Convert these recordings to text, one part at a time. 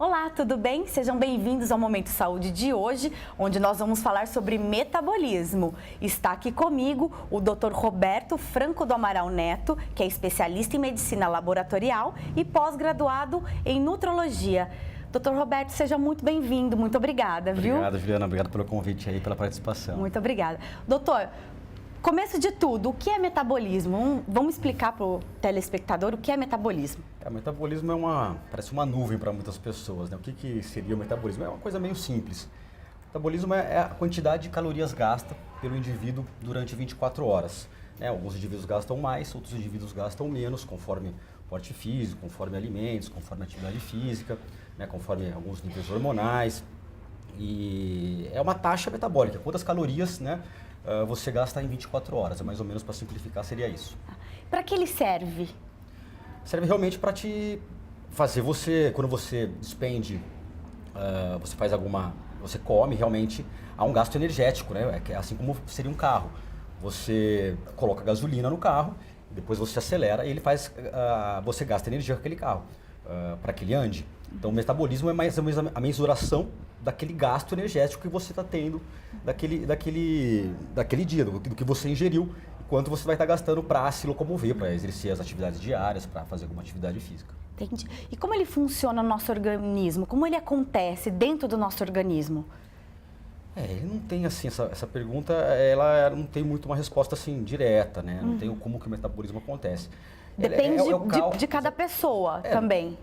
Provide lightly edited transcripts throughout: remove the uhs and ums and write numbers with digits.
Olá, tudo bem? Sejam bem-vindos ao Momento Saúde de hoje, onde nós vamos falar sobre metabolismo. Está aqui comigo o Dr. Roberto Franco do Amaral Neto, que é especialista em medicina laboratorial e pós-graduado em nutrologia. Dr. Roberto, seja muito bem-vindo, muito obrigada, viu? Obrigado, Juliana, obrigado pelo convite aí, pela participação. Muito obrigada. Doutor, começo de tudo, o que é metabolismo? Vamos explicar para o telespectador o que é metabolismo. O metabolismo parece uma nuvem para muitas pessoas, né? O que seria o metabolismo? É uma coisa meio simples. O metabolismo é a quantidade de calorias gasta pelo indivíduo durante 24 horas. Né? Alguns indivíduos gastam mais, outros indivíduos gastam menos, conforme porte físico, conforme alimentos, conforme atividade física, né? Conforme alguns níveis hormonais. E é uma taxa metabólica, quantas calorias, né, você gasta em 24 horas, é mais ou menos, para simplificar, seria isso. Para que ele serve? Serve realmente para te fazer você, quando você despende, você faz você come realmente, há um gasto energético, né? Assim como seria um carro. Você coloca gasolina no carro, depois você acelera e você gasta energia com aquele carro, para que ele ande. Então o metabolismo é mais ou menos a mensuração daquele gasto energético que você está tendo daquele dia, do que você ingeriu, quanto você vai estar gastando para se locomover, para exercer as atividades diárias, para fazer alguma atividade física. Entendi. E como ele funciona no nosso organismo? Como ele acontece dentro do nosso organismo? Ele não tem assim, essa pergunta, ela não tem muito uma resposta assim direta, né? Não tem como que o metabolismo acontece. Depende de cada pessoa também.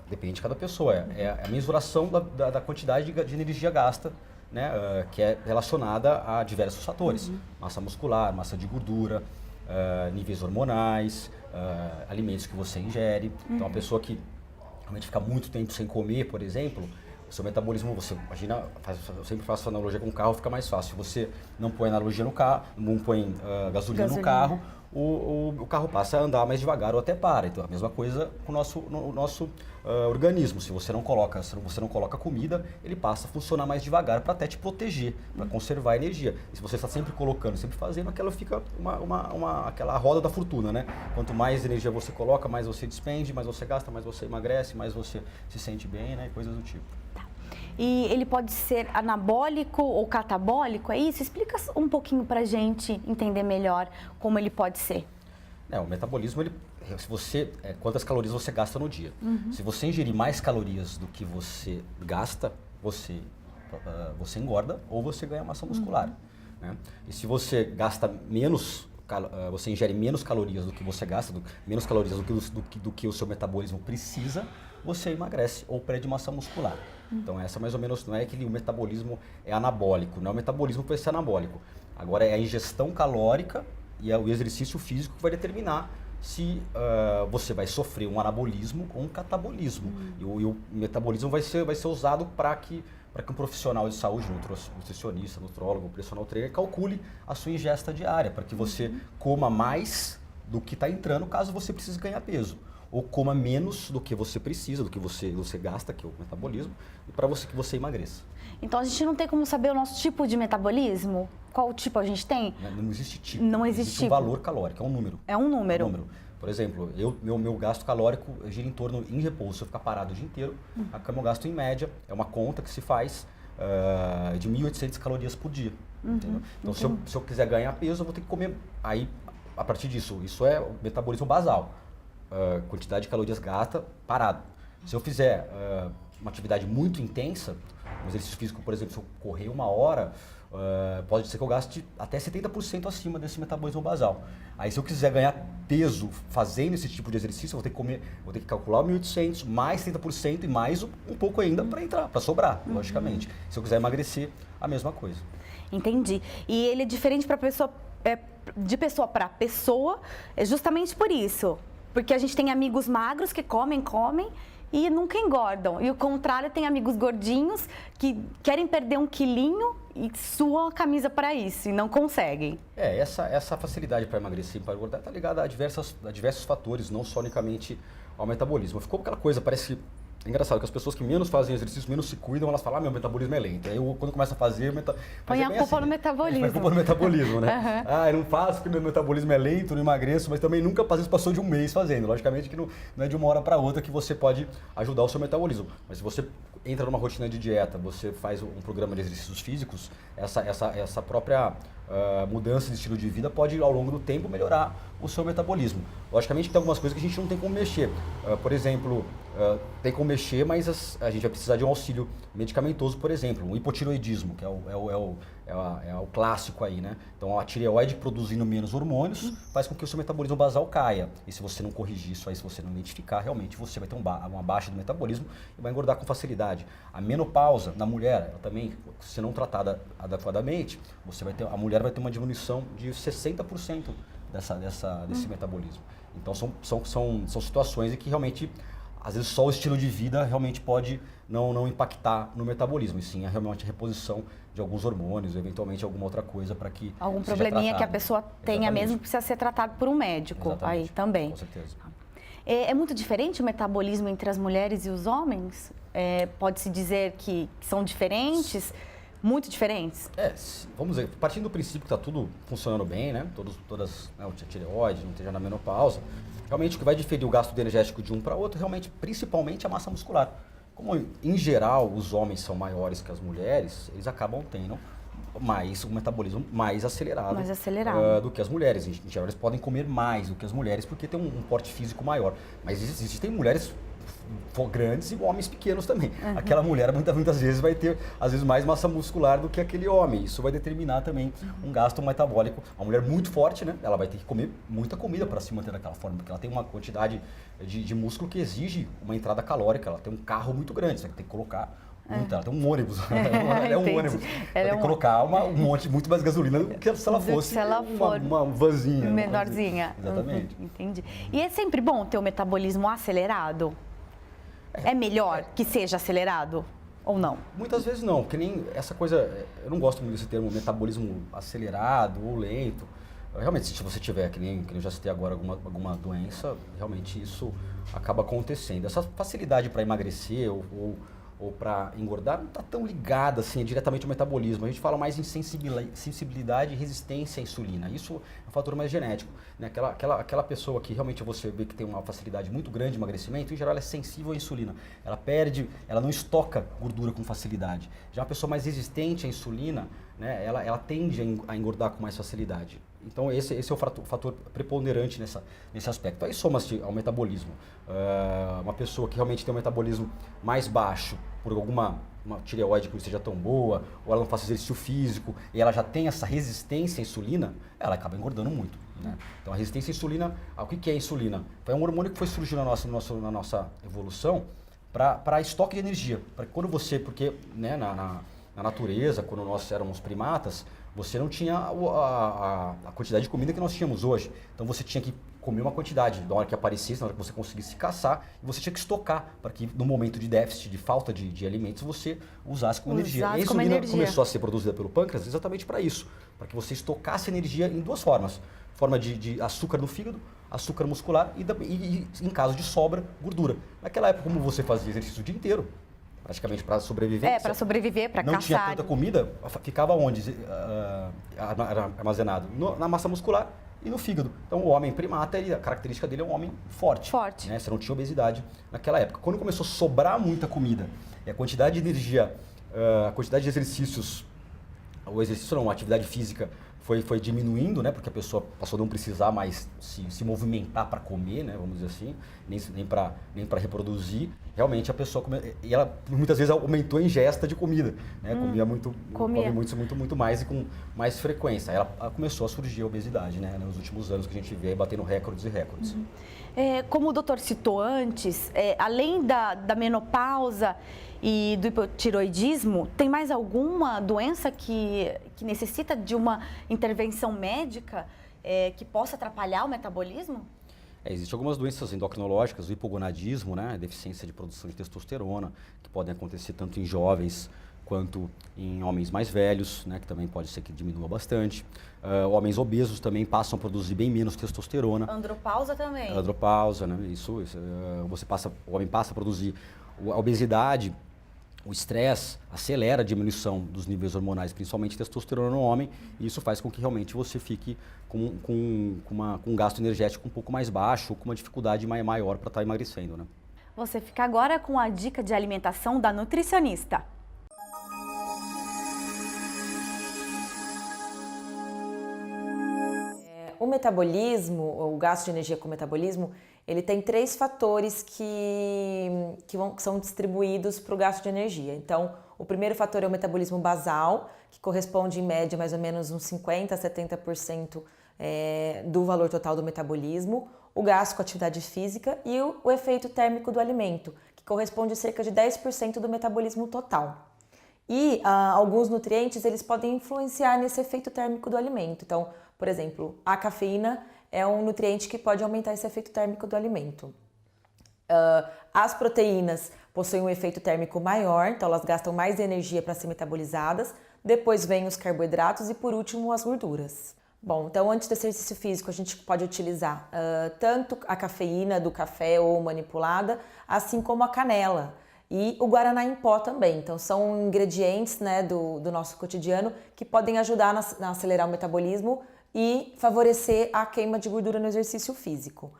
Depende de cada pessoa. É a mensuração da quantidade de energia gasta, né? Que é relacionada a diversos fatores. Massa muscular, massa de gordura, níveis hormonais, alimentos que você ingere. Então, uma pessoa que realmente fica muito tempo sem comer, por exemplo, o seu metabolismo, você imagina, eu sempre faço analogia com o carro, fica mais fácil. Você não põe analogia no carro, não põe gasolina no carro, o carro passa a andar mais devagar ou até para. Então, a mesma coisa com o nosso organismo. Se você não coloca comida, ele passa a funcionar mais devagar para até te proteger, para conservar a energia. E se você está sempre colocando, sempre fazendo, aquela fica aquela roda da fortuna, né? Quanto mais energia você coloca, mais você despende, mais você gasta, mais você emagrece, mais você se sente bem, né? E coisas do tipo. E ele pode ser anabólico ou catabólico, é isso? Explica um pouquinho pra gente entender melhor como ele pode ser. O metabolismo, quantas calorias você gasta no dia. Se você ingerir mais calorias do que você gasta, você engorda ou você ganha massa muscular. Né? E se você gasta você ingere menos calorias do que você gasta, menos calorias do que o seu metabolismo precisa, você emagrece ou perde massa muscular. Então essa mais ou menos, não é que o metabolismo é anabólico, não é o metabolismo que vai ser anabólico. Agora é a ingestão calórica e é o exercício físico que vai determinar se você vai sofrer um anabolismo ou um catabolismo. E o metabolismo vai ser usado para que um profissional de saúde, nutricionista, nutrólogo, personal trainer, calcule a sua ingesta diária, para que você coma mais do que está entrando, caso você precise ganhar peso. Ou coma menos do que você precisa, do que você gasta, que é o metabolismo, e para que você emagreça. Então a gente não tem como saber o nosso tipo de metabolismo? Qual tipo a gente tem? Não existe tipo. Não existe tipo. Um valor calórico, é um número. É um número. É um número. Por exemplo, meu gasto calórico gira em torno, em repouso, se eu ficar parado o dia inteiro, a cama eu gasto em média, é uma conta que se faz de 1.800 calorias por dia. Entendeu? Então se eu quiser ganhar peso, eu vou ter que comer. Aí, a partir disso, isso é o metabolismo basal. Quantidade de calorias gasta parado. Se eu fizer uma atividade muito intensa, um exercício físico, por exemplo, se eu correr 1 hora, pode ser que eu gaste até 70% acima desse metabolismo basal. Aí se eu quiser ganhar peso fazendo esse tipo de exercício, eu vou ter que calcular 1.800, mais 30% e mais um pouco ainda para sobrar, logicamente. Se eu quiser emagrecer, a mesma coisa. Entendi. E ele é diferente de pessoa para pessoa, é justamente por isso. Porque a gente tem amigos magros que comem e nunca engordam. E o contrário, tem amigos gordinhos que querem perder 1 quilinho e suam a camisa para isso e não conseguem. Essa facilidade para emagrecer e para engordar está ligada a diversos fatores, não só unicamente ao metabolismo. Ficou aquela coisa, parece que É engraçado que as pessoas que menos fazem exercício, menos se cuidam, elas falam, meu metabolismo é lento. Aí quando começa a fazer, põe a culpa no metabolismo. Põe a culpa no metabolismo, né? Eu não faço porque meu metabolismo é lento, não emagreço, mas também nunca, às vezes, passou de um mês fazendo. Logicamente que não é de uma hora para outra que você pode ajudar o seu metabolismo. Mas se você entra numa rotina de dieta, você faz um programa de exercícios físicos, essa própria mudança de estilo de vida pode, ao longo do tempo, melhorar o seu metabolismo. Logicamente que tem algumas coisas que a gente não tem como mexer. Por exemplo, tem como mexer, mas a gente vai precisar de um auxílio medicamentoso, por exemplo, um hipotireoidismo, que é o clássico aí, né? Então, a tireoide produzindo menos hormônios faz com que o seu metabolismo basal caia. E se você não corrigir isso aí, se você não identificar, realmente você vai ter uma baixa do metabolismo e vai engordar com facilidade. A menopausa na mulher, ela também, se não tratada adequadamente, a mulher vai ter uma diminuição de 60% desse metabolismo. Então, são situações em que realmente, às vezes, só o estilo de vida realmente pode não impactar no metabolismo, e sim realmente a reposição de alguns hormônios, eventualmente alguma outra coisa para que algum probleminha que a pessoa tenha mesmo que precisa ser tratado por um médico. Exatamente. Aí também. Com certeza. É muito diferente o metabolismo entre as mulheres e os homens? Pode-se dizer que são diferentes? Muito diferentes? Vamos dizer, partindo do princípio que está tudo funcionando bem, né? Todas, né, o tireoide, não esteja na menopausa, realmente o que vai diferir o gasto energético de um para outro, realmente, principalmente a massa muscular. Como, em geral, os homens são maiores que as mulheres, eles acabam tendo um metabolismo mais acelerado, do que as mulheres. Em geral, eles podem comer mais do que as mulheres porque tem um porte físico maior. Mas existem mulheres grandes e homens pequenos também. Aquela mulher muitas vezes vai ter, às vezes, mais massa muscular do que aquele homem. Isso vai determinar também um gasto metabólico. Uma mulher muito forte, né? Ela vai ter que comer muita comida para se manter daquela forma, porque ela tem uma quantidade de músculo que exige uma entrada calórica. Ela tem um carro muito grande, você tem que colocar ela tem um ônibus. Ela é um ônibus. Ela tem que colocar muito mais gasolina do que se ela fosse uma vanzinha. Menorzinha. Exatamente. Entendi. E é sempre bom ter o metabolismo acelerado? É melhor que seja acelerado ou não? Muitas vezes não, porque nem essa coisa, eu não gosto muito desse termo metabolismo acelerado ou lento. Realmente, se você tiver, que nem eu já citei agora, alguma doença, realmente isso acaba acontecendo. Essa facilidade para emagrecer ou para engordar não está tão ligada assim, diretamente ao metabolismo. A gente fala mais em sensibilidade e resistência à insulina. Isso é um fator mais genético. Né? Aquela pessoa que realmente você vê que tem uma facilidade muito grande de emagrecimento, em geral ela é sensível à insulina. Ela não estoca gordura com facilidade. Já uma pessoa mais resistente à insulina, né, ela tende a engordar com mais facilidade. Então esse é o fator preponderante nesse aspecto. Aí soma-se ao metabolismo. Uma pessoa que realmente tem um metabolismo mais baixo, por uma tireoide que não seja tão boa, ou ela não faça exercício físico, e ela já tem essa resistência à insulina, ela acaba engordando muito. Né? Então a resistência à insulina, o que é a insulina? Foi um hormônio que foi surgindo na nossa evolução para estoque de energia. Porque né, na natureza, quando nós éramos primatas, você não tinha a quantidade de comida que nós tínhamos hoje. Então você tinha que comer uma quantidade na hora que aparecesse, na hora que você conseguisse caçar, e você tinha que estocar para que no momento de déficit, de falta de alimentos, você usasse como energia. E a insulina começou a ser produzida pelo pâncreas exatamente para isso, para que você estocasse energia em duas formas. Forma de açúcar no fígado, açúcar muscular e em caso de sobra, gordura. Naquela época, como você fazia exercício o dia inteiro, praticamente para sobreviver. Para sobreviver, para caçar. Não tinha tanta comida, ficava onde armazenado? Na massa muscular e no fígado. Então o homem primata, a característica dele é um homem forte. Né? Você não tinha obesidade naquela época. Quando começou a sobrar muita comida e a quantidade de energia, a quantidade de exercícios, a atividade física foi diminuindo, né? Porque a pessoa passou a não precisar mais se movimentar para comer, né? Vamos dizer assim, nem para reproduzir. Realmente a pessoa e ela muitas vezes aumentou a ingesta de comida, né? Comia muito mais e com mais frequência. Aí ela começou a surgir a obesidade, né? Nos últimos anos que a gente vê batendo recordes e recordes. Como o doutor citou antes, além da menopausa e do hipotireoidismo, tem mais alguma doença que necessita de uma intervenção médica que possa atrapalhar o metabolismo? Existem algumas doenças endocrinológicas, o hipogonadismo, né, a deficiência de produção de testosterona, que podem acontecer tanto em jovens quanto em homens mais velhos, né, que também pode ser que diminua bastante. Homens obesos também passam a produzir bem menos testosterona. Andropausa também. Andropausa, né, o homem passa a produzir A obesidade, o estresse acelera a diminuição dos níveis hormonais, principalmente testosterona no homem, e isso faz com que realmente você fique com um gasto energético um pouco mais baixo, com uma dificuldade maior para estar emagrecendo, né? Você fica agora com a dica de alimentação da nutricionista. O metabolismo, o gasto de energia com o metabolismo, ele tem 3 fatores que são distribuídos para o gasto de energia. Então, o primeiro fator é o metabolismo basal, que corresponde em média mais ou menos uns 50% a 70% do valor total do metabolismo, o gasto com atividade física e o efeito térmico do alimento, que corresponde a cerca de 10% do metabolismo total. E alguns nutrientes eles podem influenciar nesse efeito térmico do alimento. Então, por exemplo, a cafeína é um nutriente que pode aumentar esse efeito térmico do alimento. As proteínas possuem um efeito térmico maior, então elas gastam mais energia para ser metabolizadas. Depois vem os carboidratos e, por último, as gorduras. Bom, então antes do exercício físico a gente pode utilizar tanto a cafeína do café ou manipulada, assim como a canela. E o guaraná em pó também. Então são ingredientes, né, do nosso cotidiano que podem ajudar a acelerar o metabolismo e favorecer a queima de gordura no exercício físico.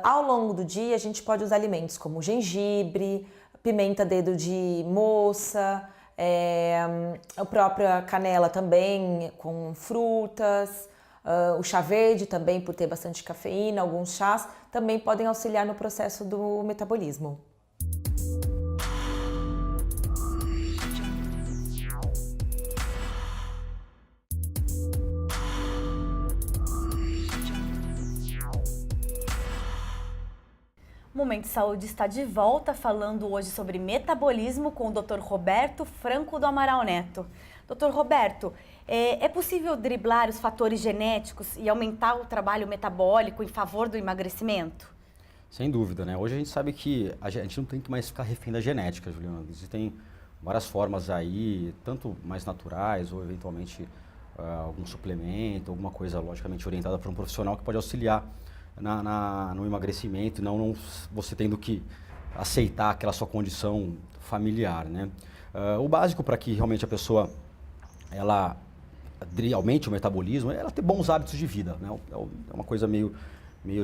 Ao longo do dia a gente pode usar alimentos como gengibre, pimenta dedo de moça, a própria canela também com frutas, o chá verde também por ter bastante cafeína, alguns chás também podem auxiliar no processo do metabolismo. O Momento Saúde está de volta falando hoje sobre metabolismo com o Dr. Roberto Franco do Amaral Neto. Dr. Roberto, é possível driblar os fatores genéticos e aumentar o trabalho metabólico em favor do emagrecimento? Sem dúvida, né? Hoje a gente sabe que a gente não tem que mais ficar refém da genética, Juliana. Existem várias formas aí, tanto mais naturais ou eventualmente algum suplemento, alguma coisa logicamente orientada para um profissional que pode auxiliar no emagrecimento, não você tendo que aceitar aquela sua condição familiar, né? O básico para que realmente a pessoa ela aumente o metabolismo é ela ter bons hábitos de vida, né? É uma coisa meio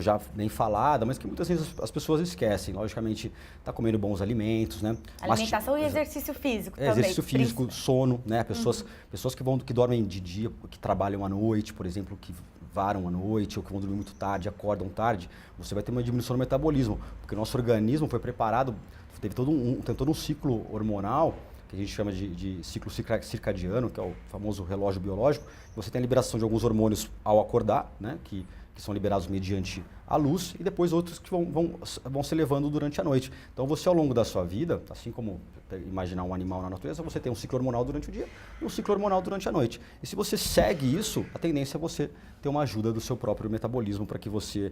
já bem falada, mas que muitas vezes as pessoas esquecem. Logicamente, tá comendo bons alimentos, né? Alimentação e exercício físico também. Exercício físico, sono, né? Pessoas que dormem de dia, que trabalham à noite, por exemplo, que varam à noite ou que vão dormir muito tarde, acordam tarde, você vai ter uma diminuição no metabolismo, porque o nosso organismo foi preparado, tem todo um ciclo hormonal, que a gente chama de ciclo circadiano, que é o famoso relógio biológico. Você tem a liberação de alguns hormônios ao acordar, né? Que são liberados mediante a luz, e depois outros que vão se elevando durante a noite. Então você, ao longo da sua vida, assim como imaginar um animal na natureza, você tem um ciclo hormonal durante o dia e um ciclo hormonal durante a noite. E se você segue isso, a tendência é você ter uma ajuda do seu próprio metabolismo para que você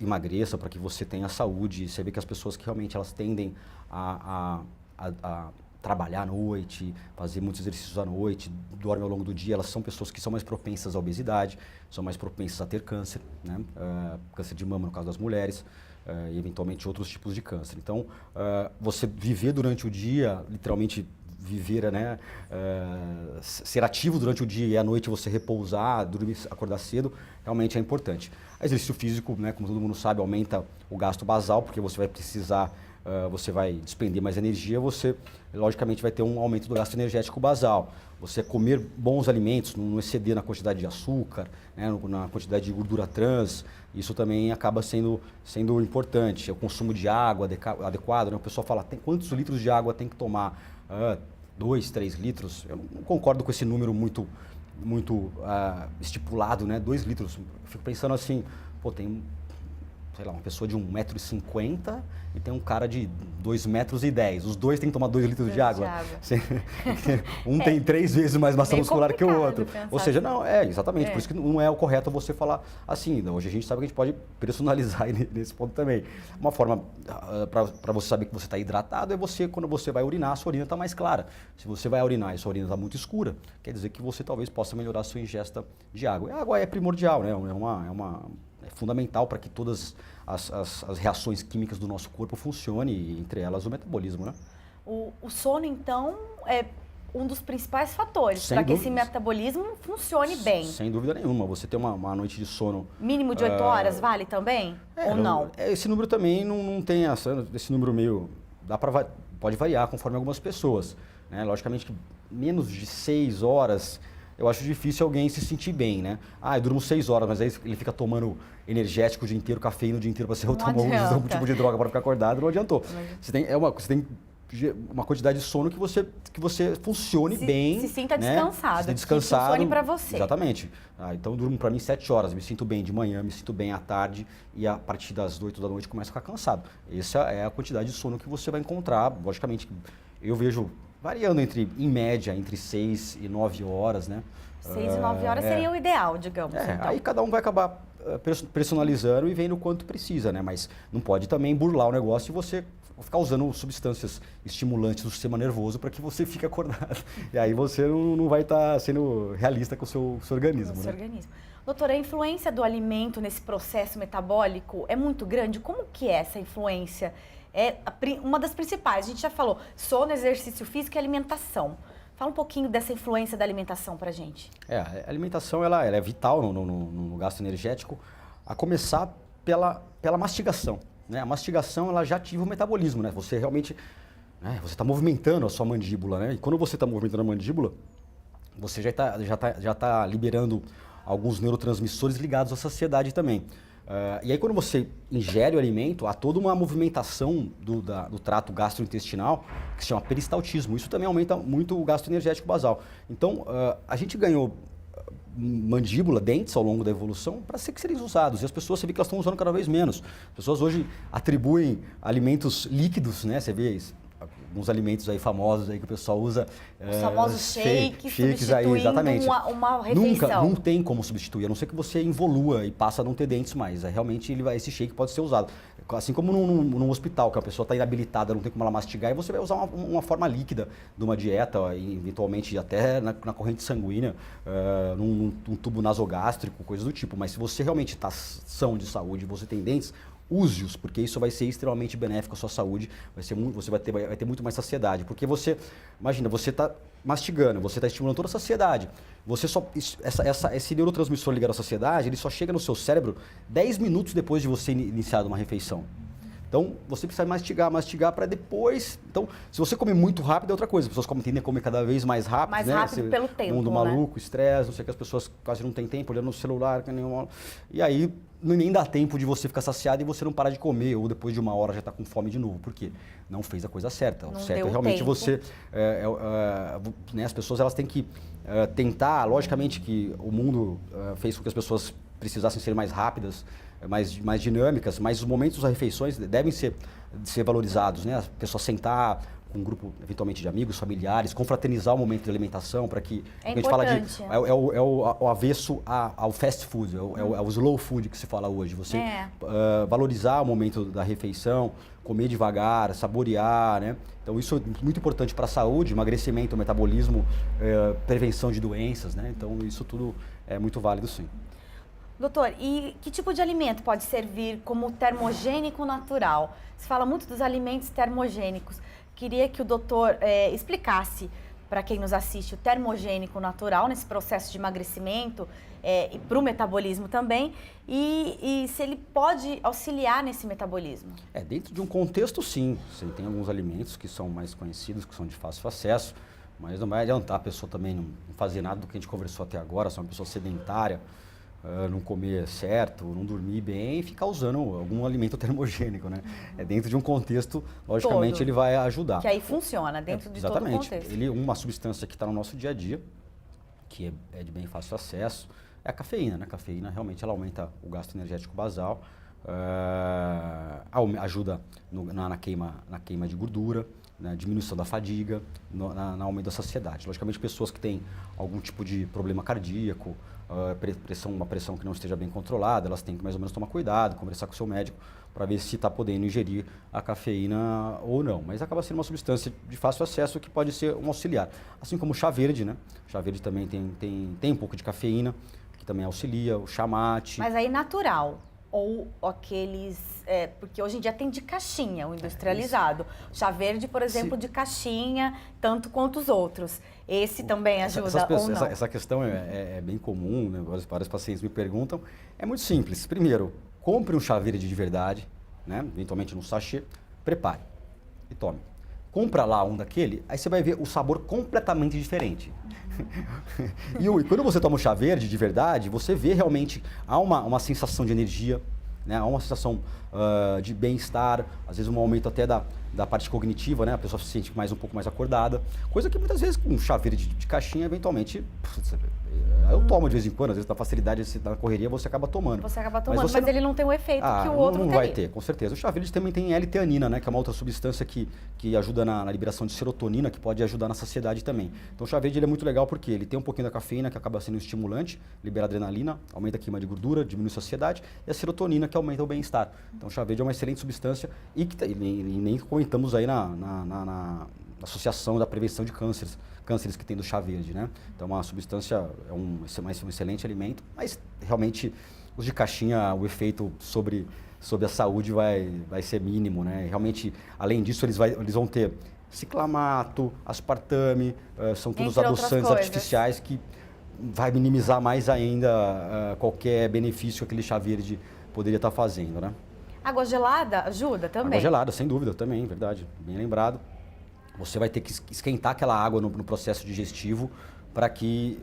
emagreça, para que você tenha saúde. Você vê que as pessoas que realmente elas tendem a trabalhar à noite, fazer muitos exercícios à noite, dormem ao longo do dia, elas são pessoas que são mais propensas à obesidade, são mais propensas a ter câncer, né? Câncer de mama no caso das mulheres, e eventualmente outros tipos de câncer. Então, você viver durante o dia, literalmente viver, né? Ser ativo durante o dia e à noite você repousar, dormir, acordar cedo, realmente é importante. Exercício físico, né? Como todo mundo sabe, aumenta o gasto basal, porque você vai precisar você vai despender mais energia, você logicamente vai ter um aumento do gasto energético basal. Você comer bons alimentos, não exceder na quantidade de açúcar, né, na quantidade de gordura trans, isso também acaba sendo importante. O consumo de água adequado, né? O pessoal fala, quantos litros de água tem que tomar? 2, 3 litros. Eu não concordo com esse número muito estipulado, né? 2 litros. Eu fico pensando assim, pô, tem sei lá, uma pessoa de 1,50 m e tem um cara de 2,10 m. Os dois têm que tomar 2 litros de água. Um tem 3 vezes mais massa muscular que o outro. Ou seja, não, exatamente. Por isso que não é o correto você falar assim. Hoje a gente sabe que a gente pode personalizar nesse ponto também. Uma forma para você saber que você está hidratado é você, quando você vai urinar, a sua urina está mais clara. Se você vai urinar e sua urina está muito escura, quer dizer que você talvez possa melhorar a sua ingesta de água. E a água é primordial, né? é fundamental para que todas as reações químicas do nosso corpo funcionem, e entre elas o metabolismo, né? O sono, então, é um dos principais fatores Sem para que esse dúvidas. metabolismo funcione bem. Sem dúvida nenhuma. Você ter uma noite de sono... Mínimo de 8 horas vale também? Ou não? Esse número também não tem esse número meio... pode variar conforme algumas pessoas, né? Logicamente que menos de 6 horas... Eu acho difícil alguém se sentir bem, né? Eu durmo 6 horas, mas aí ele fica tomando energético o dia inteiro, cafeína o dia inteiro para ser algum tipo de droga para ficar acordado, não adiantou. Você tem uma quantidade de sono que você funcione bem. Se sinta né? descansado. Se sinta descansado. Que funcione para você. Exatamente. Então eu durmo para mim 7 horas, me sinto bem de manhã, me sinto bem à tarde e a partir das 8 da noite começo a ficar cansado. Essa é a quantidade de sono que você vai encontrar. Logicamente, eu vejo variando em média, entre 6 e 9 horas, né? 6 e 9 horas seria o ideal, digamos. Então. Aí cada um vai acabar personalizando e vendo o quanto precisa, né? Mas não pode também burlar o negócio e você ficar usando substâncias estimulantes do sistema nervoso para que você fique acordado. E aí você não vai estar sendo realista com o seu organismo, né? Organismo. Doutora, a influência do alimento nesse processo metabólico é muito grande? Como que é essa influência? É uma das principais, a gente já falou, sono, exercício físico e alimentação. Fala um pouquinho dessa influência da alimentação pra gente. A alimentação ela é vital no gasto energético, a começar pela mastigação, né? A mastigação ela já ativa o metabolismo, né? Você realmente, você está movimentando a sua mandíbula, né? E quando você está movimentando a mandíbula, você já tá liberando alguns neurotransmissores ligados à saciedade também. E aí quando você ingere o alimento, há toda uma movimentação do trato gastrointestinal que se chama peristaltismo. Isso também aumenta muito o gasto energético basal. Então, a gente ganhou mandíbula, dentes ao longo da evolução para serem usados. E as pessoas, você vê que elas estão usando cada vez menos. As pessoas hoje atribuem alimentos líquidos, né? Você vê alguns alimentos aí famosos aí que o pessoal usa. Os famosos shakes Shakes aí, exatamente. uma refeição. Não tem como substituir, a não ser que você evolua e passa a não ter dentes mais. Realmente esse shake pode ser usado. Assim como num hospital, que a pessoa está inabilitada, não tem como ela mastigar, e você vai usar uma forma líquida de uma dieta, eventualmente até na corrente sanguínea, num tubo nasogástrico, coisas do tipo. Mas se você realmente está são de saúde, você tem dentes, use-os, porque isso vai ser extremamente benéfico à sua saúde, você vai ter muito mais saciedade, porque imagina, você está mastigando, você está estimulando toda a saciedade, esse neurotransmissor ligado à saciedade, ele só chega no seu cérebro 10 minutos depois de você iniciar uma refeição. Então, você precisa mastigar para depois... Então, se você comer muito rápido é outra coisa. As pessoas tendem a comer cada vez mais rápido. Mais rápido pelo tempo, mundo maluco, estresse, não sei o que, as pessoas quase não têm tempo, olhando no celular. E aí, nem dá tempo de você ficar saciado e você não parar de comer. Ou depois de 1 hora já está com fome de novo. Por quê? Não fez a coisa certa. O certo é realmente você... as pessoas elas têm que tentar... Logicamente que o mundo fez com que as pessoas precisassem ser mais rápidas, mais dinâmicas, mas os momentos das refeições devem ser valorizados, né? A pessoa sentar com um grupo, eventualmente, de amigos, familiares, confraternizar o momento de alimentação para que... É a gente fala importante. o avesso ao fast food, é o slow food que se fala hoje. Você valorizar o momento da refeição, comer devagar, saborear, né? Então isso é muito importante para a saúde, emagrecimento, metabolismo, prevenção de doenças, né? Então isso tudo é muito válido, sim. Doutor, e que tipo de alimento pode servir como termogênico natural? Se fala muito dos alimentos termogênicos. Queria que o doutor explicasse para quem nos assiste o termogênico natural nesse processo de emagrecimento e para o metabolismo também, e se ele pode auxiliar nesse metabolismo. Dentro de um contexto, sim. Você tem alguns alimentos que são mais conhecidos, que são de fácil acesso, mas não vai adiantar a pessoa também não fazer nada do que a gente conversou até agora, se é uma pessoa sedentária, não comer certo, não dormir bem e ficar usando algum alimento termogênico, né? Dentro de um contexto, logicamente, todo. Ele vai ajudar. Que aí funciona dentro de todo o contexto. Uma substância que está no nosso dia a dia, que é de bem fácil acesso, é a cafeína, né? A cafeína realmente ela aumenta o gasto energético basal, ajuda na queima de gordura, na diminuição da fadiga, na aumento da saciedade. Logicamente, pessoas que têm algum tipo de problema cardíaco, uma pressão que não esteja bem controlada, elas têm que mais ou menos tomar cuidado, conversar com o seu médico para ver se está podendo ingerir a cafeína ou não. Mas acaba sendo uma substância de fácil acesso que pode ser um auxiliar. Assim como o chá verde, né? O chá verde também tem um pouco de cafeína, que também auxilia, o chá mate. Mas aí natural. ou aqueles... porque hoje em dia tem de caixinha, o industrializado. Chá verde, por exemplo, de caixinha, tanto quanto os outros. Esse também ajuda ou não? Essa questão é bem comum, né? Vários pacientes me perguntam. É muito simples. Primeiro, compre um chá verde de verdade, né? Eventualmente num sachê, prepare e tome. Compra lá um daquele, aí você vai ver o sabor completamente diferente. E quando você toma o chá verde de verdade, você vê realmente, há uma sensação de energia, né? Há uma sensação de bem-estar, às vezes um aumento até da parte cognitiva, né? A pessoa se sente um pouco mais acordada, coisa que muitas vezes com um chá verde de caixinha, eventualmente, eu tomo de vez em quando, às vezes na facilidade, na correria, você acaba tomando. Você acaba tomando, mas ele não tem o efeito que o outro não teria. vai ter, com certeza. O chá verde também tem L-teanina, né? Que é uma outra substância que ajuda na liberação de serotonina, que pode ajudar na saciedade também. Então o chá verde ele é muito legal porque ele tem um pouquinho da cafeína, que acaba sendo um estimulante, libera adrenalina, aumenta a queima de gordura, diminui a saciedade, e a serotonina, que aumenta o bem-estar. Então o chá verde é uma excelente substância e nem comentamos aí na associação da prevenção de cânceres que tem do chá verde, né? Então uma substância, é um excelente alimento, mas realmente os de caixinha, o efeito sobre a saúde vai ser mínimo, né? Realmente, além disso, eles vão ter ciclamato, aspartame, são todos adoçantes artificiais que vai minimizar mais ainda qualquer benefício que aquele chá verde poderia estar fazendo, né? Água gelada ajuda também? Água gelada, sem dúvida, também, verdade, bem lembrado. Você vai ter que esquentar aquela água no processo digestivo para que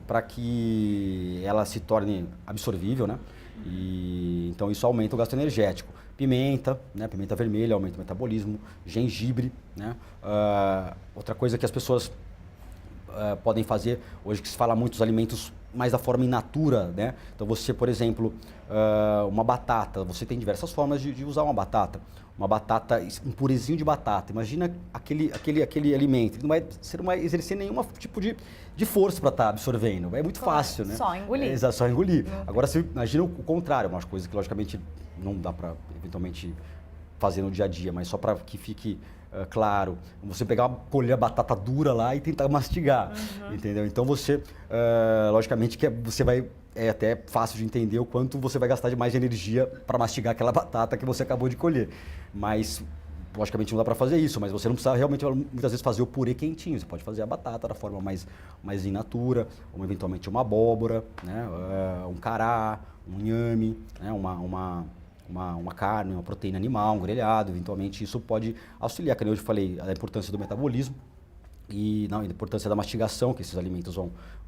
ela se torne absorvível, né? E então isso aumenta o gasto energético. Pimenta, né? Pimenta vermelha aumenta o metabolismo, gengibre, né? Outra coisa que as pessoas podem fazer, hoje que se fala muito dos alimentos mais da forma in natura, né? Então você, por exemplo, uma batata, você tem diversas formas de usar uma batata. Uma batata, um purezinho de batata. Imagina aquele alimento. Você não vai exercer nenhum tipo de força para estar absorvendo. É muito fácil, né? Só engolir. Exato, só engolir. Agora, você imagina o contrário. Uma coisa que, logicamente, não dá para, eventualmente, fazer no dia a dia, mas só para que fique claro. Você colher a batata dura lá e tentar mastigar, entendeu? Então, você, logicamente, você vai... É até fácil de entender o quanto você vai gastar de mais energia para mastigar aquela batata que você acabou de colher. Mas, logicamente, não dá para fazer isso, mas você não precisa realmente, muitas vezes, fazer o purê quentinho. Você pode fazer a batata da forma mais in natura, ou eventualmente uma abóbora, né? Um cará, um inhame, né? Uma carne, uma proteína animal, um grelhado. Eventualmente, isso pode auxiliar, como eu falei, a importância do metabolismo. E a importância da mastigação que esses alimentos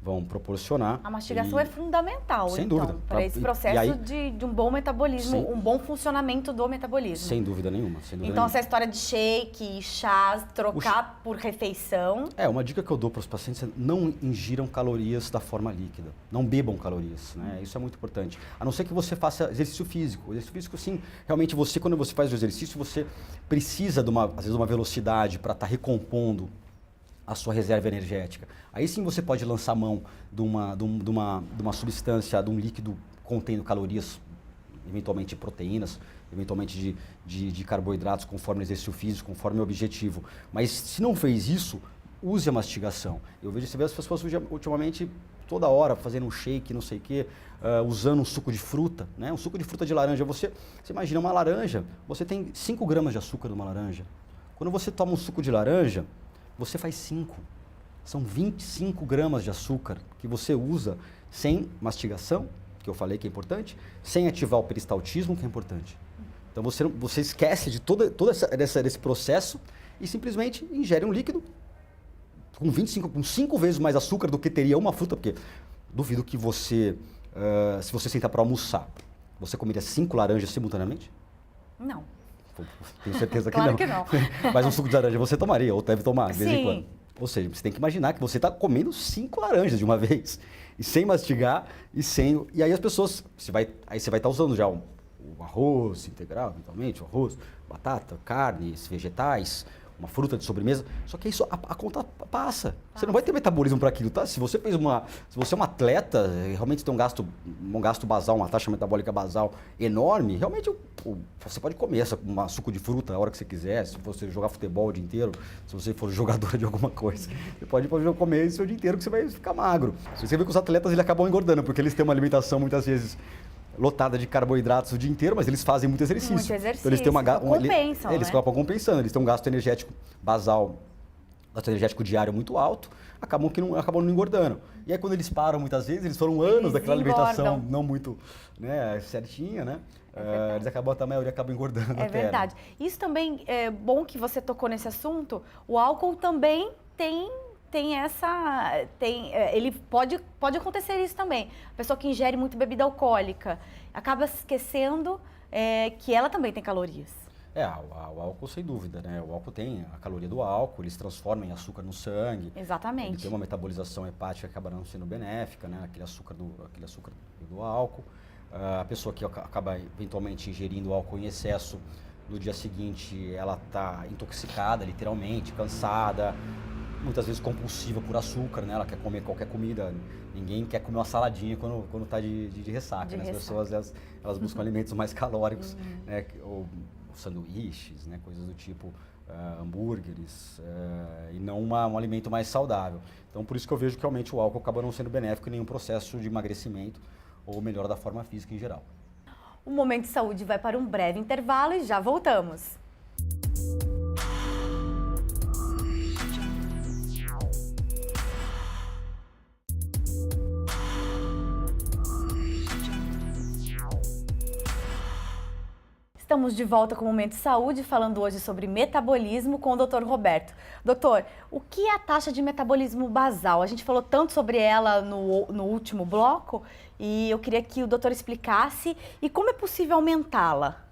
vão proporcionar. A mastigação é fundamental, sem então, dúvida, para esse processo de um bom metabolismo, um bom funcionamento do metabolismo. Sem dúvida nenhuma. Então, essa história de shake, chás, trocar por refeição... Uma dica que eu dou para os pacientes é não ingiram calorias da forma líquida. Não bebam calorias, né? Isso é muito importante. A não ser que você faça exercício físico. O exercício físico, sim, realmente quando você faz o exercício, você precisa, às vezes, de uma velocidade para estar recompondo a sua reserva energética. Aí sim você pode lançar mão de uma substância, de um líquido contendo calorias, eventualmente proteínas, eventualmente de carboidratos, conforme o exercício físico, conforme o objetivo. Mas se não fez isso, use a mastigação. Eu vejo as pessoas ultimamente toda hora fazendo um shake, não sei o quê, usando um suco de fruta, né? Um suco de fruta de laranja. Você imagina uma laranja, você tem 5 gramas de açúcar numa laranja. Quando você toma um suco de laranja, você faz 5. São 25 gramas de açúcar que você usa sem mastigação, que eu falei que é importante, sem ativar o peristaltismo, que é importante. Então você esquece de todo esse processo e simplesmente ingere um líquido com 5 vezes mais açúcar do que teria uma fruta, porque duvido que você, se você sentar para almoçar, você comeria 5 laranjas simultaneamente? Não. Tenho certeza que claro não. Que não. Mas um suco de laranja você tomaria, ou deve tomar de vez em quando. Sim. Ou seja, você tem que imaginar que você está comendo 5 laranjas de uma vez, e sem mastigar, e aí as pessoas, você vai estar usando já o arroz integral, eventualmente, o arroz, batata, carnes, vegetais, uma fruta de sobremesa, só que isso, a conta passa. Você não vai ter metabolismo para aquilo, tá? Se você é um atleta, realmente tem um gasto basal, uma taxa metabólica basal enorme, realmente você pode comer um suco de fruta a hora que você quiser, se você jogar futebol o dia inteiro, se você for jogadora de alguma coisa, você pode comer isso o dia inteiro que você vai ficar magro. Você vê que os atletas eles acabam engordando, porque eles têm uma alimentação muitas vezes lotada de carboidratos o dia inteiro, mas eles fazem muito exercício. Muito exercício. Então eles têm compensam, eles acabam compensando, eles têm um gasto energético basal, gasto energético diário muito alto, acabam não engordando. E aí quando eles param muitas vezes, eles foram anos daquela alimentação não muito, né, certinha, né? Eles a maioria acaba engordando até. É verdade. Isso também é bom que você tocou nesse assunto. O álcool também ele pode acontecer isso também. A pessoa que ingere muito bebida alcoólica acaba esquecendo que ela também tem calorias. O álcool sem dúvida, né? O álcool tem a caloria do álcool, ele se transforma em açúcar no sangue. Exatamente. Ele tem uma metabolização hepática que acaba não sendo benéfica, né? Aquele açúcar do álcool. A pessoa que acaba eventualmente ingerindo álcool em excesso, no dia seguinte ela está intoxicada, literalmente, cansada, muitas vezes compulsiva por açúcar, né? Ela quer comer qualquer comida. Ninguém quer comer uma saladinha quando está de ressaca, né? As pessoas elas buscam alimentos mais calóricos, né? Ou sanduíches, né? Coisas do tipo hambúrgueres, e não um alimento mais saudável. Então, por isso que eu vejo que realmente o álcool acaba não sendo benéfico em nenhum processo de emagrecimento ou melhora da forma física em geral. O Momento de Saúde vai para um breve intervalo e já voltamos. Estamos de volta com o Momento de Saúde, falando hoje sobre metabolismo com o Dr. Roberto. Doutor, o que é a taxa de metabolismo basal? A gente falou tanto sobre ela no último bloco e eu queria que o doutor explicasse e como é possível aumentá-la.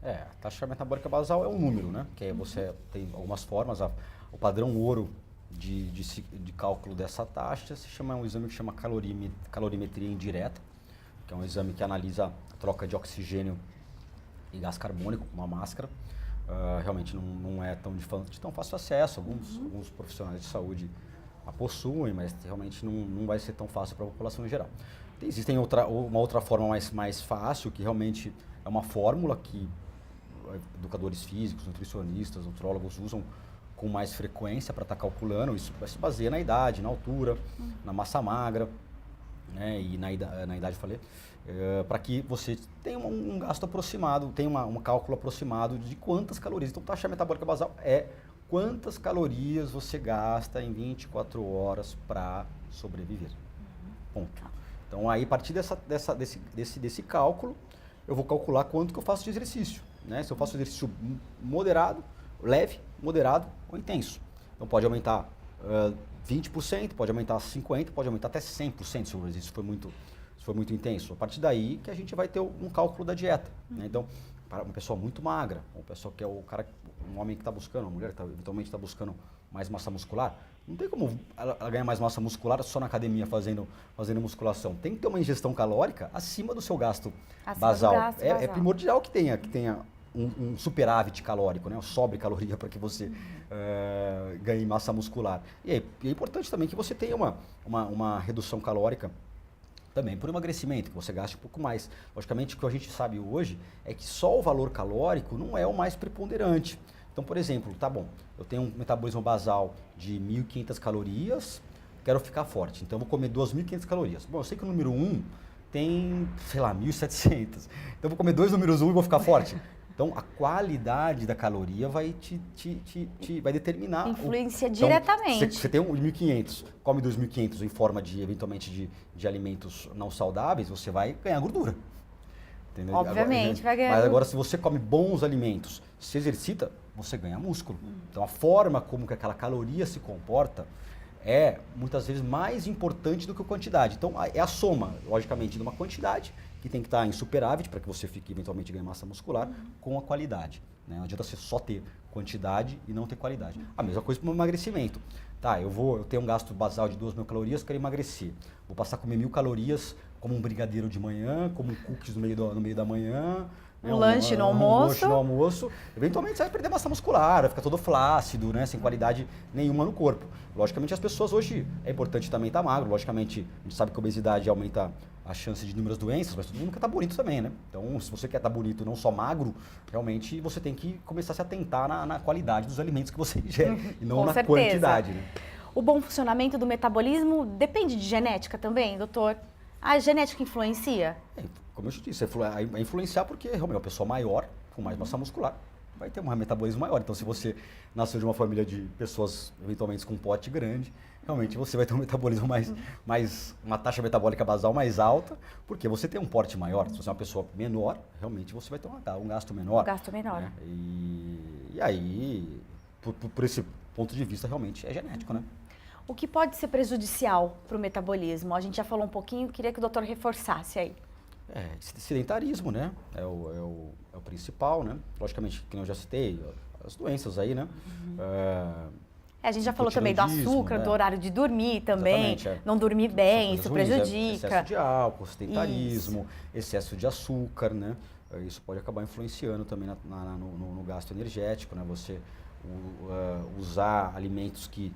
A taxa metabólica basal é um número, né? Que aí você tem algumas formas. O padrão ouro de cálculo dessa taxa é um exame que chama calorimetria indireta, que é um exame que analisa a troca de oxigênio e gás carbônico com uma máscara. Realmente não é de tão fácil acesso. Alguns profissionais de saúde a possuem, mas realmente não vai ser tão fácil para a população em geral. Existem uma outra forma mais fácil, que realmente é uma fórmula que educadores físicos, nutricionistas, nutrólogos usam com mais frequência para estar calculando. Isso se baseia na idade, na altura, na massa magra, né, e na idade, falei, para que você tenha um gasto aproximado, tenha um cálculo aproximado de quantas calorias. Então, taxa metabólica basal é quantas calorias você gasta em 24 horas para sobreviver. Ponto. Então, aí, a partir desse cálculo, eu vou calcular quanto que eu faço de exercício, né? Se eu faço exercício moderado, leve, moderado ou intenso. Então, pode aumentar 20%, pode aumentar 50%, pode aumentar até 100% se o exercício for muito intenso. A partir daí que a gente vai ter um cálculo da dieta, né? Então, para uma pessoa muito magra, uma pessoa que é um homem que está buscando, uma mulher que eventualmente está buscando mais massa muscular, não tem como ela ganhar mais massa muscular só na academia fazendo musculação. Tem que ter uma ingestão calórica acima do seu gasto basal. É primordial que tenha um superávit calórico, né? Sobre caloria para que você ganhe massa muscular. E é importante também que você tenha uma redução calórica também por emagrecimento, que você gaste um pouco mais. Logicamente, o que a gente sabe hoje é que só o valor calórico não é o mais preponderante. Então, por exemplo, tá bom, eu tenho um metabolismo basal de 1.500 calorias, quero ficar forte, então eu vou comer 2.500 calorias. Bom, eu sei que o número 1 tem, sei lá, 1.700, então eu vou comer 2 números 1 e vou ficar forte. Então, a qualidade da caloria vai vai determinar... Influencia diretamente. Você tem 1.500, come 2.500 em forma eventualmente, de alimentos não saudáveis, você vai ganhar gordura. Entendeu? Obviamente, vai ganhar. Mas agora, se você come bons alimentos, se exercita, você ganha músculo. Então, a forma como que aquela caloria se comporta é, muitas vezes, mais importante do que a quantidade. Então, é a soma, logicamente, de uma quantidade que tem que estar em superávit para que você fique, eventualmente, ganhe massa muscular, com a qualidade, né? Não adianta você só ter quantidade e não ter qualidade. A mesma coisa para o emagrecimento. Tá, eu tenho um gasto basal de 2.000 calorias, quero emagrecer. Vou passar a comer 1.000 calorias, como um brigadeiro de manhã, como cookies no meio da manhã, um lanche no almoço. Um lanche no almoço. Eventualmente você vai perder massa muscular, vai ficar todo flácido, né? Sem qualidade nenhuma no corpo. Logicamente as pessoas hoje, é importante também estar magro. Logicamente a gente sabe que a obesidade aumenta a chance de inúmeras doenças, mas todo mundo quer estar bonito também, né? Então se você quer estar bonito, não só magro, realmente você tem que começar a se atentar na qualidade dos alimentos que você ingere e não na quantidade, né? O bom funcionamento do metabolismo depende de genética também, doutor? A genética influencia? Como eu te disse, vai influenciar porque realmente uma pessoa maior, com mais massa muscular, vai ter um metabolismo maior. Então, se você nasceu de uma família de pessoas, eventualmente, com um pote grande, realmente você vai ter um metabolismo uma taxa metabólica basal mais alta, porque você tem um porte maior. Se você é uma pessoa menor, realmente você vai ter um gasto menor. Um gasto menor. Né? E aí, por esse ponto de vista, realmente é genético, né? O que pode ser prejudicial para o metabolismo? A gente já falou um pouquinho, queria que o doutor reforçasse aí. Sedentarismo, né? É o principal, né? Logicamente, que eu já citei, as doenças aí, né? A gente já falou também do açúcar, do horário de dormir também, não dormir bem, isso prejudica. Excesso de álcool, sedentarismo, excesso de açúcar, né? Isso pode acabar influenciando também no gasto energético, né? Você usar alimentos que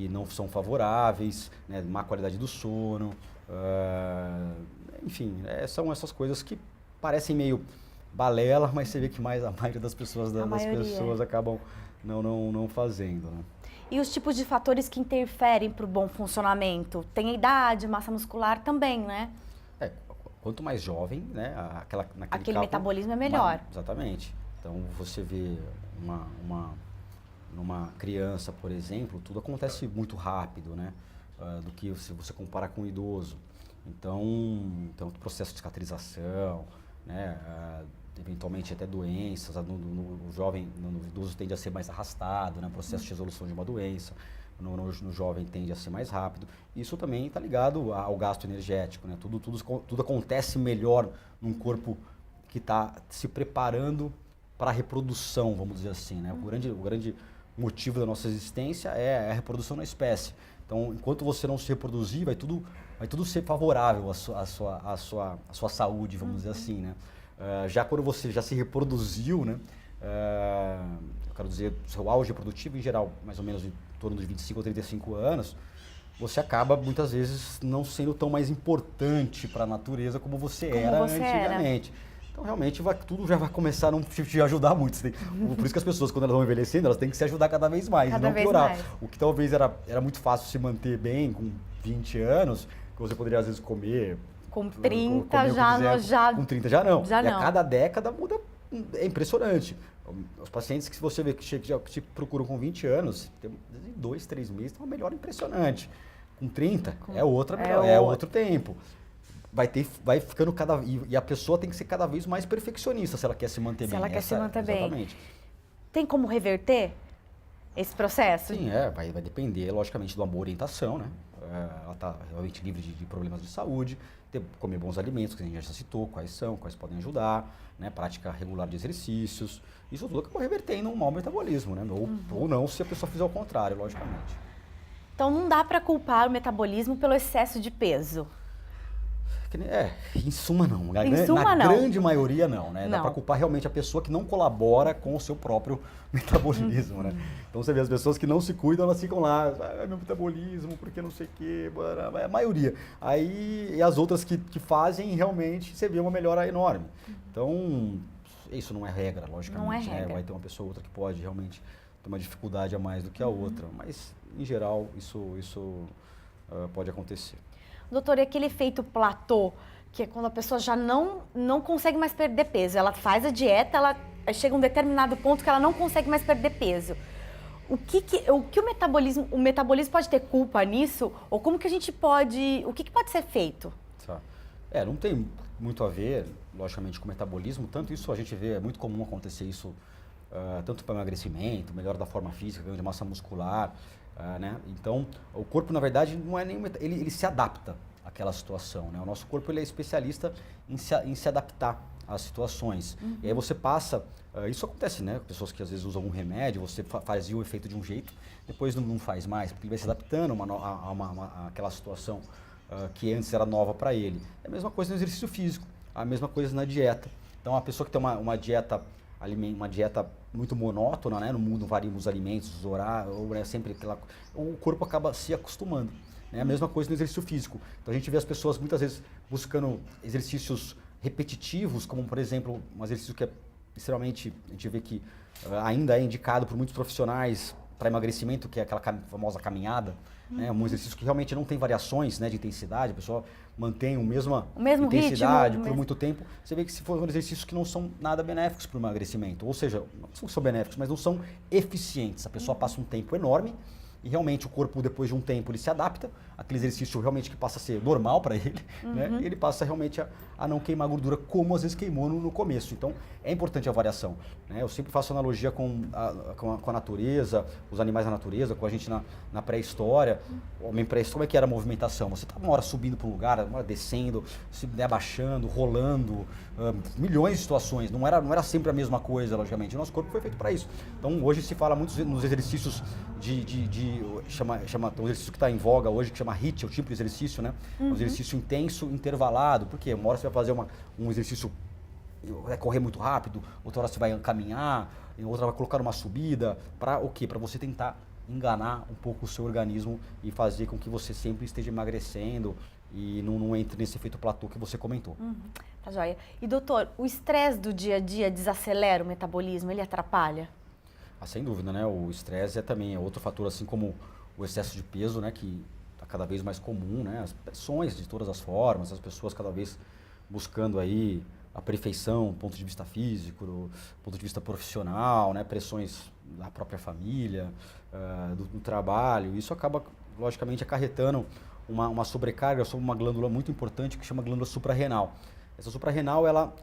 não são favoráveis, né? Má qualidade do sono, enfim, são essas coisas que parecem meio balela, mas você vê que a maioria das pessoas, pessoas acabam não fazendo, né? E os tipos de fatores que interferem para o bom funcionamento? Tem a idade, massa muscular também, né? Quanto mais jovem, né? Aquele metabolismo é melhor. Exatamente. Então, você vê numa criança, por exemplo, tudo acontece muito rápido, né? Do que se você comparar com um idoso. Então o processo de cicatrização, né? Eventualmente até doenças, no jovem, no idoso tende a ser mais arrastado, né? O processo de resolução de uma doença, no jovem tende a ser mais rápido. Isso também está ligado ao gasto energético, né? Tudo acontece melhor num corpo que está se preparando para a reprodução, vamos dizer assim, né? O grande motivo da nossa existência é a reprodução na espécie. Então, enquanto você não se reproduzir, vai tudo ser favorável à sua saúde, vamos dizer assim, né? Já quando você já se reproduziu, né? Eu quero dizer, seu auge reprodutivo em geral, mais ou menos em torno de 25 ou 35 anos, você acaba muitas vezes não sendo tão mais importante para a natureza como você era antigamente. Então, realmente, tudo já vai começar a não te ajudar muito. Por isso que as pessoas, quando elas vão envelhecendo, elas têm que se ajudar cada vez mais, e não piorar. O que talvez era muito fácil se manter bem com 20 anos, que você poderia, às vezes, comer... Com 30 já... Com 30 já não. Já não. A cada década muda, é impressionante. Os pacientes que você vê que te procuram com 20 anos, tem 2, 3 meses, tem uma melhora impressionante. Com 30, é outro tempo. Vai ficando e a pessoa tem que ser cada vez mais perfeccionista se ela quer se manter bem. Se ela quer se manter bem. Exatamente. Tem como reverter esse processo? Sim, vai depender, logicamente, de uma boa orientação, né? Ela está realmente livre de problemas de saúde, comer bons alimentos, que a gente já citou, quais podem ajudar, né? Prática regular de exercícios. Isso tudo acaba revertendo um mau metabolismo, né? Ou não, se a pessoa fizer o contrário, logicamente. Então, não dá para culpar o metabolismo pelo excesso de peso? Em suma não. Na não. Grande maioria não, né? Não. Dá para culpar realmente a pessoa que não colabora com o seu próprio metabolismo, né? Então você vê as pessoas que não se cuidam, elas ficam lá, meu metabolismo, porque não sei o quê, é a maioria. E as outras que fazem, realmente, você vê uma melhora enorme. Então, isso não é regra, logicamente. Não é regra. Né? Vai ter uma pessoa ou outra que pode realmente ter uma dificuldade a mais do que a outra, mas, em geral, isso pode acontecer. Doutor, e aquele efeito platô, que é quando a pessoa já não consegue mais perder peso, ela faz a dieta, ela chega a um determinado ponto que ela não consegue mais perder peso. O que o metabolismo pode ter culpa nisso? Ou como que a gente pode, o que pode ser feito? Tá. Não tem muito a ver, logicamente, com o metabolismo, tanto isso a gente vê, é muito comum acontecer isso, tanto para emagrecimento, melhora da forma física, ganho de massa muscular, né? Então, o corpo, na verdade, não é nenhum, ele se adapta àquela situação, né? O nosso corpo ele é especialista em se adaptar às situações. E aí você passa, isso acontece, né? Pessoas que às vezes usam um remédio, você fazia o efeito de um jeito, depois não faz mais, porque ele vai se adaptando àquela situação que antes era nova para ele. É a mesma coisa no exercício físico, a mesma coisa na dieta. Então, a pessoa que tem uma dieta muito monótona, né? No mundo variam os alimentos, os horários, sempre o corpo acaba se acostumando. Né? A mesma coisa no exercício físico. Então a gente vê as pessoas muitas vezes buscando exercícios repetitivos, como por exemplo, um exercício que é extremamente, a gente vê que ainda é indicado por muitos profissionais, para emagrecimento, que é aquela famosa caminhada, né? Um exercício que realmente não tem variações, né, de intensidade, a pessoa mantém a mesma intensidade ritmo, por muito tempo, você vê que se for exercícios que não são nada benéficos para o emagrecimento, ou seja, não são benéficos, mas não são eficientes. A pessoa passa um tempo enorme e realmente o corpo, depois de um tempo, ele se adapta, aquele exercício realmente que passa a ser normal para ele, né? E ele passa realmente a não queimar gordura como às vezes queimou no começo. Então, é importante a variação, né? Eu sempre faço analogia com a natureza, os animais da natureza, com a gente na pré-história. O homem pré-história, como é que era a movimentação? Você estava uma hora subindo para um lugar, uma hora descendo, se abaixando, rolando, milhões de situações. Não era sempre a mesma coisa, logicamente. O nosso corpo foi feito para isso. Então, hoje se fala muito nos exercícios chama um exercício que está em voga hoje, que chama HIIT, é o tipo de exercício, né? Um exercício intenso, intervalado. Por quê? Uma hora você vai fazer um exercício, vai correr muito rápido, outra hora você vai caminhar, outra vai colocar uma subida. Para o quê? Para você tentar enganar um pouco o seu organismo e fazer com que você sempre esteja emagrecendo e não entre nesse efeito platô que você comentou. Tá joia. E doutor, o estresse do dia a dia desacelera o metabolismo? Ele atrapalha? Sem dúvida, né? O estresse também é outro fator, assim como o excesso de peso, né? Que está cada vez mais comum, né? As pressões de todas as formas, as pessoas cada vez buscando aí a perfeição do ponto de vista físico, do ponto de vista profissional, né? Pressões da própria família, do trabalho. Isso acaba, logicamente, acarretando uma sobrecarga sobre uma glândula muito importante que chama glândula suprarrenal. Essa suprarrenal, ela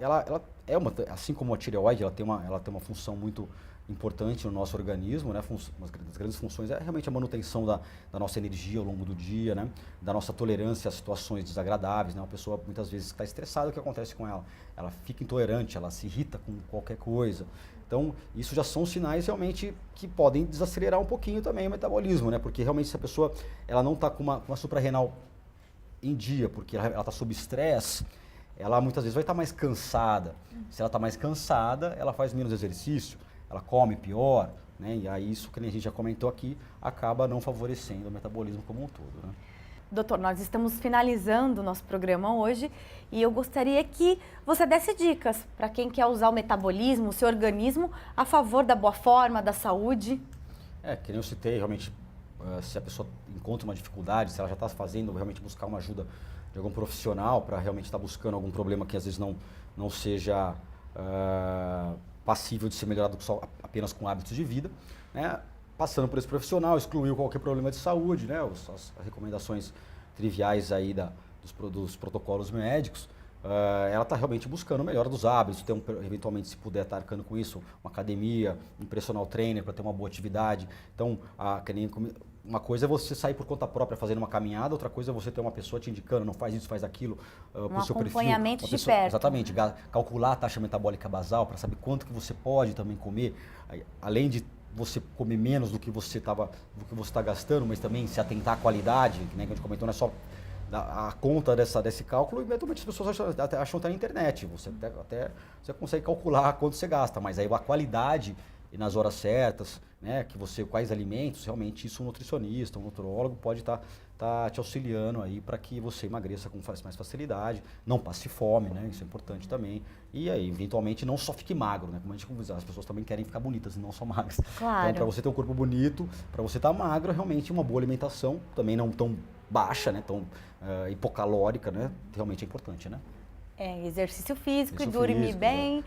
é assim como a tireoide, ela tem uma função muito importante no nosso organismo, né? Uma das grandes funções é realmente a manutenção da nossa energia ao longo do dia, né? Da nossa tolerância a situações desagradáveis, né? Uma pessoa muitas vezes está estressada, o que acontece com ela? Ela fica intolerante, ela se irrita com qualquer coisa. Então, isso já são sinais realmente que podem desacelerar um pouquinho também o metabolismo, né? Porque realmente se a pessoa ela não está com uma suprarrenal em dia, porque ela está sob estresse, ela muitas vezes vai estar mais cansada. Se ela está mais cansada, ela faz menos exercício, ela come pior, né? E aí isso que a gente já comentou aqui acaba não favorecendo o metabolismo como um todo, né? Doutor, nós estamos finalizando o nosso programa hoje e eu gostaria que você desse dicas para quem quer usar o metabolismo, o seu organismo, a favor da boa forma, da saúde. Que nem eu citei, realmente, se a pessoa encontra uma dificuldade, se ela já está fazendo, realmente buscar uma ajuda de algum profissional para realmente estar buscando algum problema que às vezes não seja passível de ser melhorado só apenas com hábitos de vida, né? Passando por esse profissional, excluiu qualquer problema de saúde, né? As recomendações triviais aí dos protocolos médicos, ela está realmente buscando a melhora dos hábitos, eventualmente, se puder estar arcando com isso, uma academia, um personal trainer para ter uma boa atividade. Então, uma coisa é você sair por conta própria fazendo uma caminhada, outra coisa é você ter uma pessoa te indicando, não faz isso, faz aquilo, pro seu perfil. Um acompanhamento de perto. Exatamente, calcular a taxa metabólica basal para saber quanto que você pode também comer, além de você comer menos do que você está gastando, mas também se atentar à qualidade, que, né, que a gente comentou, não é só a conta desse cálculo, e eventualmente as pessoas acham até na internet, você consegue calcular quanto você gasta, mas aí a qualidade e nas horas certas, né, quais alimentos, realmente isso um nutricionista, um nutrólogo pode estar te auxiliando aí para que você emagreça com mais facilidade, não passe fome, né, isso é importante também, e aí eventualmente não só fique magro, né, como a gente conversou, as pessoas também querem ficar bonitas e não só magras. Claro. Então, para você ter um corpo bonito, para você estar magro, realmente uma boa alimentação, também não tão baixa, né, tão hipocalórica, né, realmente é importante, né? Exercício físico e dormir bem,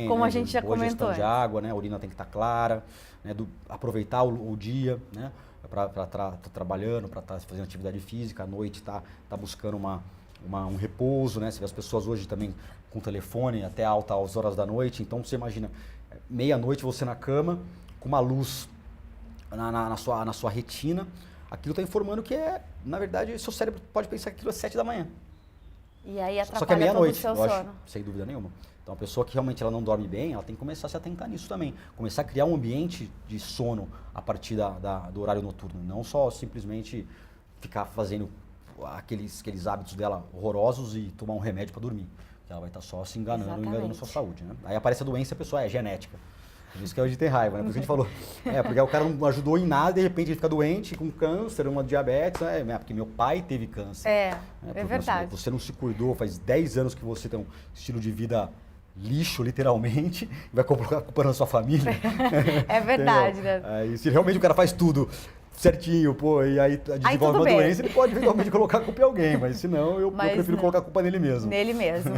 como né? A gente já boa comentou. Gestão de água, né? A urina tem que estar clara, né? Aproveitar o dia, né? Para estar trabalhando, para estar fazendo atividade física, à noite tá buscando um repouso, né? Você vê as pessoas hoje também com telefone até altas horas da noite, então você imagina, meia-noite você na cama, com uma luz na sua retina, aquilo está informando que na verdade, seu cérebro pode pensar que aquilo é 7 da manhã. E aí atrapalha só que é meia-noite, todo o seu sono. Sem dúvida nenhuma. Então, a pessoa que realmente ela não dorme bem, ela tem que começar a se atentar nisso também. Começar a criar um ambiente de sono a partir do horário noturno. Não só simplesmente ficar fazendo aqueles hábitos dela horrorosos e tomar um remédio para dormir. Ela vai estar só se enganando a sua saúde, né? Aí aparece a doença e a pessoa é genética. Por isso que hoje tem raiva, né? Por isso que a gente falou. Porque o cara não ajudou em nada, de repente ele fica doente, com câncer, uma diabetes. Porque meu pai teve câncer. É verdade. Você não se cuidou, faz 10 anos que você tem um estilo de vida lixo, literalmente, vai colocar a culpa na sua família. É verdade, né? Aí, se realmente o cara faz tudo certinho, pô, e aí desenvolve uma doença, ele pode eventualmente colocar a culpa em alguém, mas senão eu prefiro colocar a culpa nele mesmo. Nele mesmo.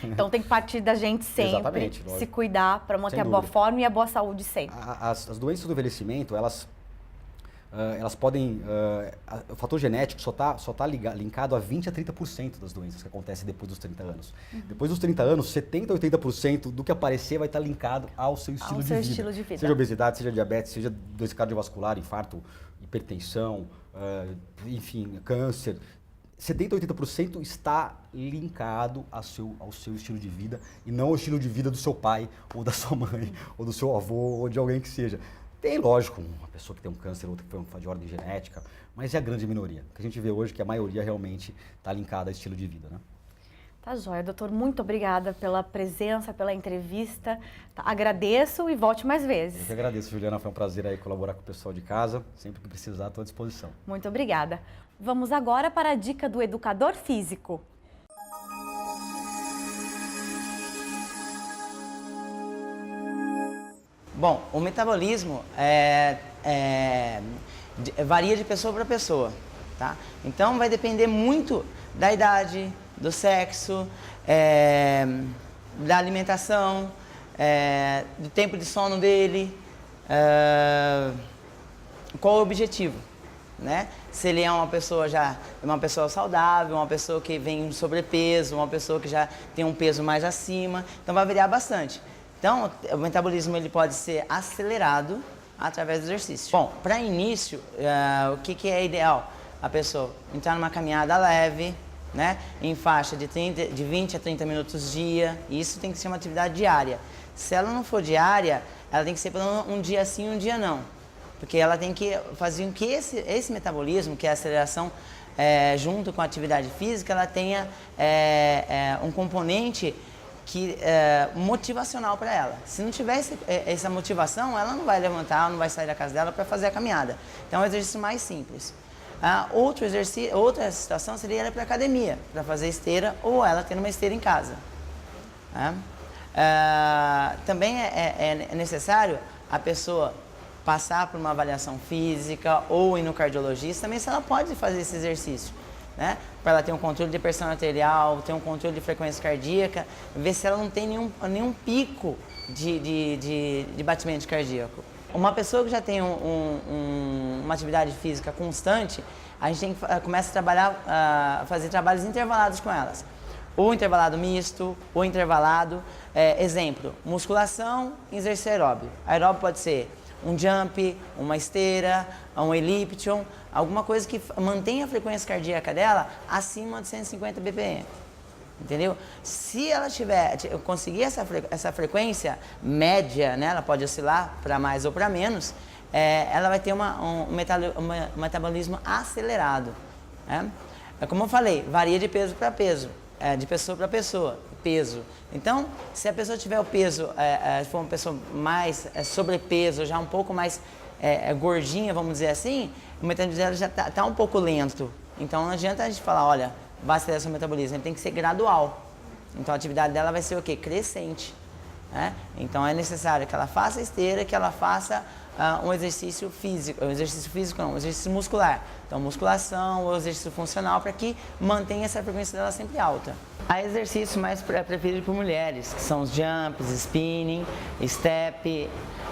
Então tem que partir da gente sempre, se cuidar para manter a boa forma e a boa saúde sempre. As doenças do envelhecimento, elas podem... o fator genético só tá linkado a 20% a 30% das doenças que acontecem depois dos 30 anos. Depois dos 30 anos, 70% a 80% do que aparecer vai estar linkado ao seu estilo de vida. Seja obesidade, seja diabetes, seja doença cardiovascular, infarto, hipertensão, enfim, câncer. 70% a 80% está linkado ao seu estilo de vida e não ao estilo de vida do seu pai, ou da sua mãe, ou do seu avô, ou de alguém que seja. Tem, lógico, uma pessoa que tem um câncer, outra que foi de ordem genética, mas é a grande minoria. O que a gente vê hoje é que a maioria realmente está linkada ao estilo de vida, né? Tá joia, doutor. Muito obrigada pela presença, pela entrevista. Agradeço e volte mais vezes. Eu que agradeço, Juliana. Foi um prazer aí colaborar com o pessoal de casa. Sempre que precisar, estou à disposição. Muito obrigada. Vamos agora para a dica do educador físico. Bom, o metabolismo varia de pessoa para pessoa, tá? Então vai depender muito da idade, do sexo, da alimentação, do tempo de sono dele, qual o objetivo, né? Se ele é uma pessoa saudável, uma pessoa que vem sobrepeso, uma pessoa que já tem um peso mais acima, então vai variar bastante. Então, o metabolismo ele pode ser acelerado através do exercício. Bom, para início, o que é ideal? A pessoa entrar numa caminhada leve, né, em faixa de 20 a 30 minutos dia. Isso tem que ser uma atividade diária. Se ela não for diária, ela tem que ser um dia sim, um dia não. Porque ela tem que fazer com que esse metabolismo, que é a aceleração, junto com a atividade física, ela tenha um componente motivacional para ela. Se não tiver essa motivação, ela não vai levantar, não vai sair da casa dela para fazer a caminhada. Então é um exercício mais simples. Outra situação seria ela ir para a academia, para fazer esteira, ou ela ter uma esteira em casa. Também é necessário a pessoa passar por uma avaliação física ou ir no cardiologista, também se ela pode fazer esse exercício, né? Para ela ter um controle de pressão arterial, ter um controle de frequência cardíaca, ver se ela não tem nenhum pico de batimento cardíaco. Uma pessoa que já tem uma atividade física constante, a gente tem que começar a fazer trabalhos intervalados com elas. Ou intervalado misto, ou intervalado, exemplo, musculação, exercício aeróbio. Aeróbio pode ser um jump, uma esteira, um elliption, alguma coisa que mantenha a frequência cardíaca dela acima de 150 BPM. Entendeu? Se ela conseguir essa frequência média, né, ela pode oscilar para mais ou para menos, ela vai ter um metabolismo acelerado. Né? Como eu falei, varia de peso para peso, de pessoa para pessoa, peso. Então, se a pessoa tiver o peso, for uma pessoa mais sobrepeso, já um pouco mais gordinha, vamos dizer assim, o metabolismo dela já está um pouco lento. Então, não adianta a gente falar, olha, vai acelerar seu metabolismo, ele tem que ser gradual. Então a atividade dela vai ser o quê? Crescente. Né? Então é necessário que ela faça esteira, que ela faça um exercício físico, um exercício muscular. Então musculação ou exercício funcional para que mantenha essa frequência dela sempre alta. Há exercícios mais preferidos por mulheres, que são os jumps, spinning, step,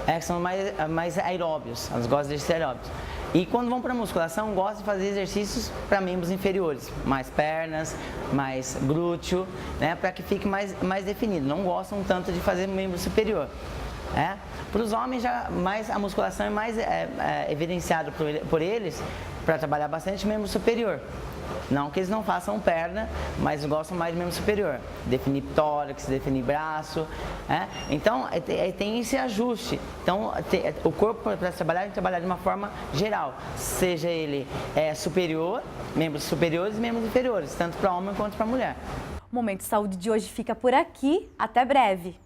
que são mais aeróbios, elas gostam de exercícios aeróbios. E quando vão para a musculação, gostam de fazer exercícios para membros inferiores, mais pernas, mais glúteo, né, para que fique mais definido. Não gostam tanto de fazer membro superior. Para os homens, a musculação é mais evidenciada por eles para trabalhar bastante membro superior. Não que eles não façam perna, mas gostam mais de membro superior. Definir tórax, definir braço. Então, tem esse ajuste. Então, o corpo, para trabalhar, tem que trabalhar de uma forma geral. Seja ele superior, membros superiores e membros inferiores, tanto para homem quanto para mulher. O Momento Saúde de hoje fica por aqui. Até breve!